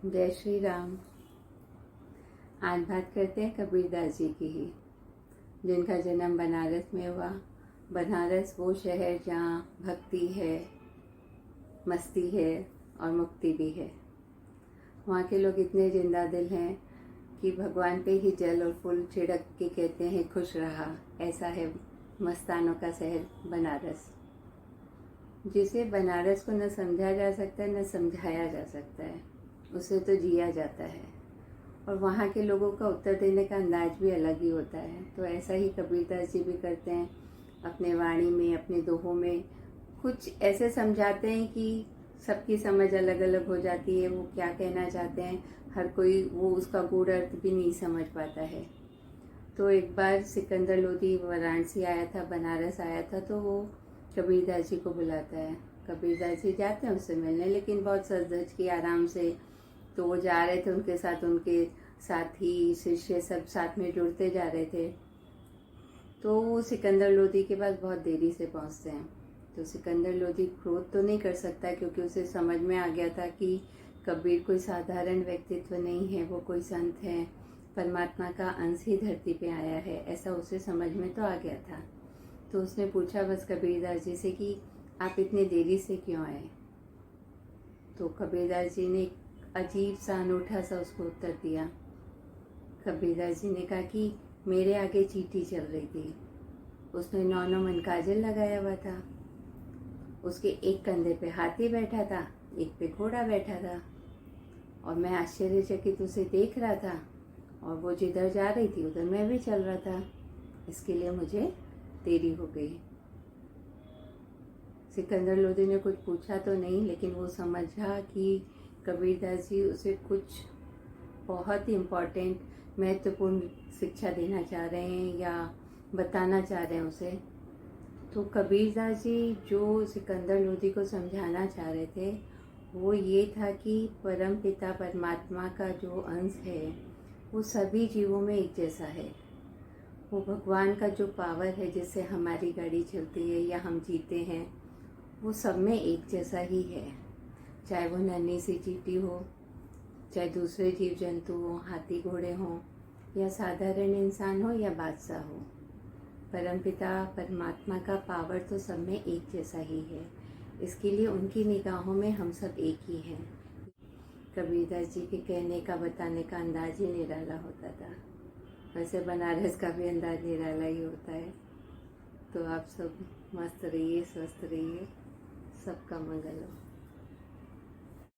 जय श्री राम। आज बात करते हैं कबीरदास जी की ही, जिनका जन्म बनारस में हुआ। बनारस वो शहर जहाँ भक्ति है, मस्ती है और मुक्ति भी है। वहाँ के लोग इतने जिंदा दिल हैं कि भगवान पे ही जल और फूल छिड़क के कहते हैं खुश रहा। ऐसा है मस्तानों का शहर बनारस, जिसे बनारस को न समझा जा सकता न समझाया जा सकता है, उसे तो जिया जाता है। और वहाँ के लोगों का उत्तर देने का अंदाज भी अलग ही होता है। तो ऐसा ही कबीरदास जी भी करते हैं अपने वाणी में, अपने दोहों में कुछ ऐसे समझाते हैं कि सबकी समझ अलग अलग हो जाती है। वो क्या कहना चाहते हैं, हर कोई वो उसका गूढ़ अर्थ भी नहीं समझ पाता है। तो एक बार सिकंदर लोधी वाराणसी आया था, बनारस आया था, तो वो कबीरदास जी को बुलाता है। कबीरदास जी जाते हैं उससे मिलने, लेकिन बहुत सज धज के आराम से। तो वो जा रहे थे, उनके साथ उनके साथी शिष्य सब साथ में जुड़ते जा रहे थे। तो वो सिकंदर लोधी के पास बहुत देरी से पहुंचते हैं। तो सिकंदर लोधी क्रोध तो नहीं कर सकता, क्योंकि उसे समझ में आ गया था कि कबीर कोई साधारण व्यक्तित्व नहीं है, वो कोई संत है, परमात्मा का अंश ही धरती पे आया है, ऐसा उसे समझ में तो आ गया था। तो उसने पूछा बस कबीरदास जी से कि आप इतनी देरी से क्यों आए। तो कबीरदास जी ने अजीब सा अनूठा सा उसको उत्तर दिया। कबीरदास जी ने कहा कि मेरे आगे चींटी चल रही थी, उसने 9 मन काजल लगाया हुआ था, उसके एक कंधे पे हाथी बैठा था, एक पे घोड़ा बैठा था, और मैं आश्चर्यचकित उसे देख रहा था, और वो जिधर जा रही थी उधर मैं भी चल रहा था, इसके लिए मुझे देरी हो गई। सिकंदर लोधी ने कुछ पूछा तो नहीं, लेकिन वो समझा कि कबीरदास जी उसे कुछ बहुत ही इम्पोर्टेंट, महत्वपूर्ण शिक्षा देना चाह रहे हैं या बताना चाह रहे हैं उसे। तो कबीरदास जी जो सिकंदर लोधी को समझाना चाह रहे थे वो ये था कि परम पिता परमात्मा का जो अंश है वो सभी जीवों में एक जैसा है। वो भगवान का जो पावर है जिससे हमारी गाड़ी चलती है या हम जीते हैं, वो सब में एक जैसा ही है। चाहे वो नन्ही सी चींटी हो, चाहे दूसरे जीव जंतु हो, हाथी घोड़े हों, या साधारण इंसान हो या बादशाह हो, परमपिता परमात्मा का पावर तो सब में एक जैसा ही है। इसके लिए उनकी निगाहों में हम सब एक ही हैं। कबीरदास जी के कहने का, बताने का अंदाज ही निराला होता था। वैसे बनारस का भी अंदाज निराला ही होता है। तो आप सब मस्त रहिए, स्वस्थ रहिए, सबका मंगल हो।